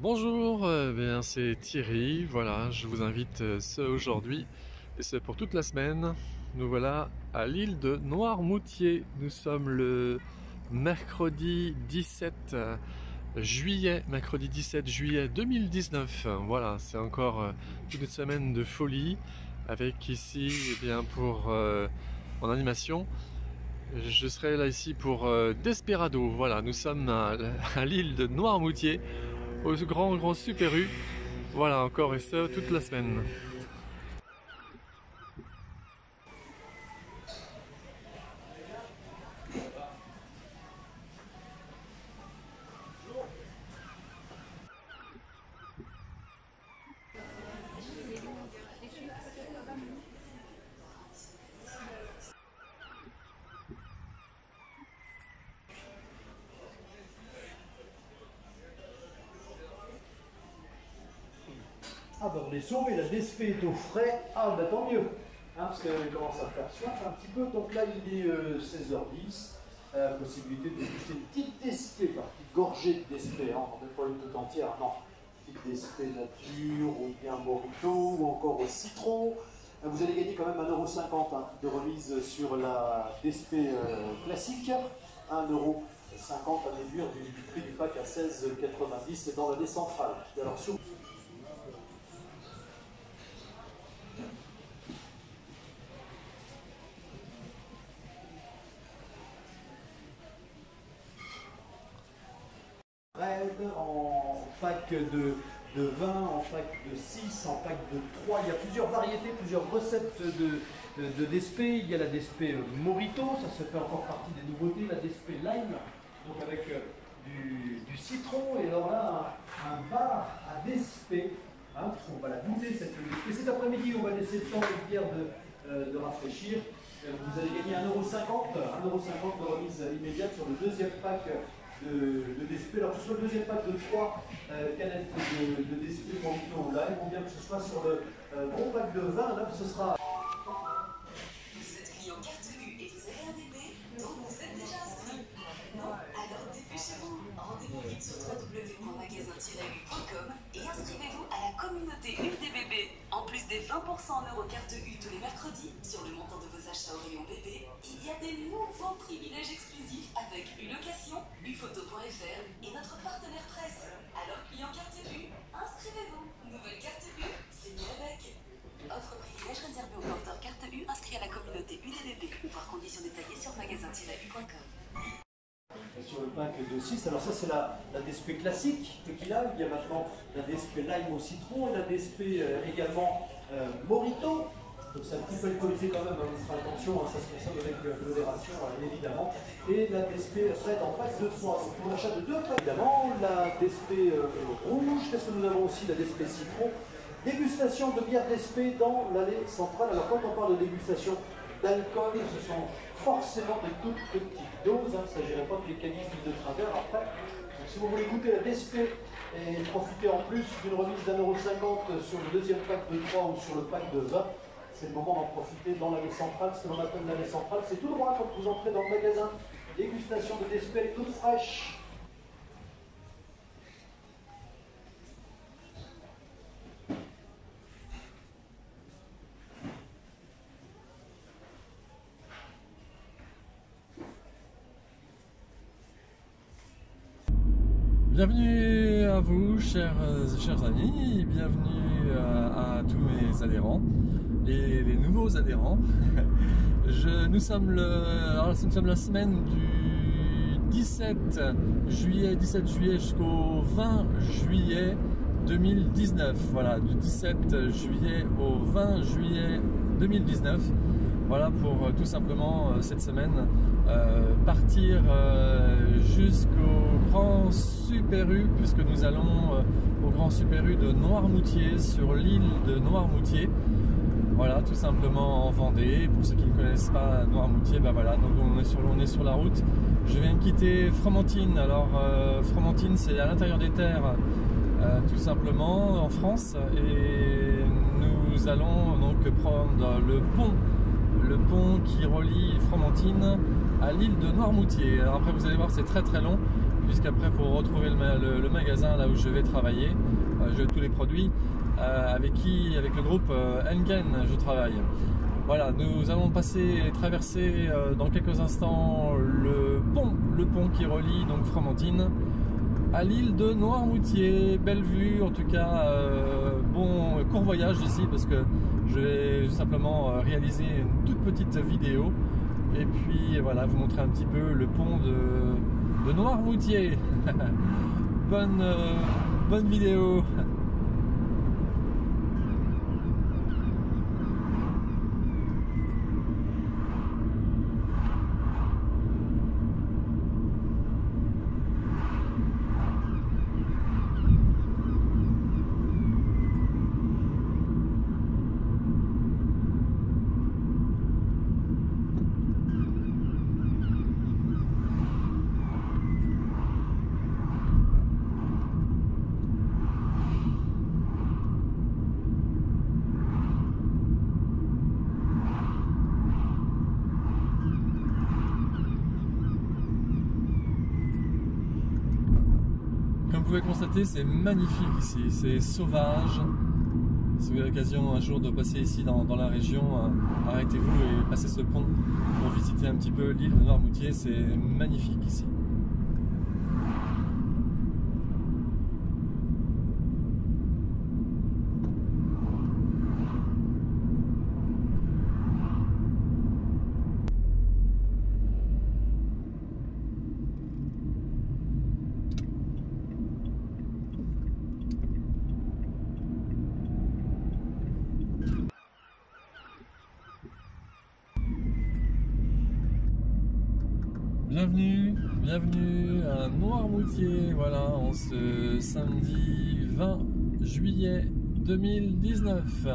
Bonjour, bien c'est Thierry, voilà, je vous invite ce aujourd'hui et ce pour toute la semaine. Nous voilà à l'île de Noirmoutier. Nous sommes le mercredi 17 juillet 2019. Voilà, c'est encore toute une semaine de folie avec ici, eh bien en animation. Je serai là ici pour Desperado. Voilà, nous sommes à l'île de Noirmoutier, au grand Super U. Voilà, encore et ce, toute la semaine. Ah ben on est sauvé, la DSP est au frais, ah ben tant mieux, parce qu'elle commence à faire soif un petit peu, donc là il est 16h10, possibilité de déguster une petite DSP, pas une petite gorgée de DSP, on ne fait pas une toute entière, non, une petite DSP nature, ou bien Morito, ou encore au citron. Vous allez gagner quand même 1,50 € de remise sur la DSP classique, 1,50 € à déduire du prix du pack à 16,90 dans l'allée centrale. Et alors, sur en pack de 20, en pack de 6, en pack de 3. Il y a plusieurs variétés, plusieurs recettes de DSP. Il y a la DSP Morito, ça se fait encore partie des nouveautés. La DSP Lime, donc avec du citron. Et alors là, un bar à DSP. On va la goûter cette DSP. Cet après-midi, on va laisser le temps aux bières de rafraîchir. Vous allez gagner 1,50 € de remise immédiate sur le deuxième pack de DSP. Alors que ce soit le deuxième pack de 3 canettes de DSP Morito ou Lime, ou bien que ce soit sur le gros pack de 20, là ce sera... Vous êtes client carte U et vous avez un DP, donc vous êtes déjà inscrit. Non? Alors dépêchez-vous. Rendez-vous vite sur www.magasin-u.com et inscrivez-vous à la communauté UDBB. En plus des 20% en euros carte U tous les mercredis, sur le montant de vos achats au rayon bébé, il y a des nouveaux privilèges exclusifs avec uLocation, uPhoto.fr et notre partenaire presse. Alors client carte U, inscrivez-vous. Nouvelle carte U, c'est mieux avec. Offre privilège réservé aux porteurs carte U inscrits à la communauté UDBB. Voir conditions détaillées sur magasin-u.com. Sur le pack de 6, alors ça c'est la DSP classique qu'il a. Il y a maintenant la DSP Lime au citron et la DSP également Morito. Donc c'est un petit peu alcoolisé quand même, on fera attention, ça se consomme avec modération évidemment. Et la DSP Red en pack de 3. Donc pour l'achat de 2 packs évidemment, la DSP rouge, qu'est-ce que nous avons aussi? La DSP citron. Dégustation de bière DSP dans l'allée centrale. Alors quand on parle de dégustation d'alcool, ce sont forcément de toutes petites doses, il ne s'agirait pas de les canifs de travers après. Donc si vous voulez goûter la DSP et profiter en plus d'une remise d'1,50 € sur le deuxième pack de 3 ou sur le pack de 20, c'est le moment d'en profiter dans l'allée centrale. Ce que l'on appelle l'allée centrale, c'est tout droit quand vous entrez dans le magasin. Dégustation de DSP, elle est toute fraîche. Bienvenue à vous, chers amis, bienvenue à tous mes adhérents et les nouveaux adhérents. Nous sommes la semaine du 17 juillet jusqu'au 20 juillet 2019. Voilà, du 17 juillet au 20 juillet 2019. Voilà pour tout simplement cette semaine partir jusqu'au grand Super U, puisque nous allons au grand Super U de Noirmoutier, sur l'île de Noirmoutier. Voilà, tout simplement en Vendée. Pour ceux qui ne connaissent pas Noirmoutier, ben voilà, donc on est sur la route. Je viens de quitter Fromentine. Alors Fromentine, c'est à l'intérieur des terres, tout simplement en France, et nous allons donc prendre le pont qui relie Fromentine à l'île de Noirmoutier. Alors après vous allez voir, c'est très long puisqu'après pour retrouver le magasin là où je vais travailler, tous les produits, avec le groupe Engen je travaille. Voilà, nous allons traverser dans quelques instants le pont qui relie donc Fromentine à l'île de Noirmoutier. Belle vue, en tout cas, bon court voyage ici parce que je vais simplement réaliser une toute petite vidéo et puis voilà, vous montrer un petit peu le pont de Noirmoutier. Bonne vidéo. Comme vous pouvez constater, c'est magnifique ici, c'est sauvage. Si vous avez l'occasion un jour de passer ici dans la région, arrêtez-vous et passez ce pont pour visiter un petit peu l'île de Noirmoutier, c'est magnifique ici. Bienvenue à Noirmoutier, voilà, en ce samedi 20 juillet 2019.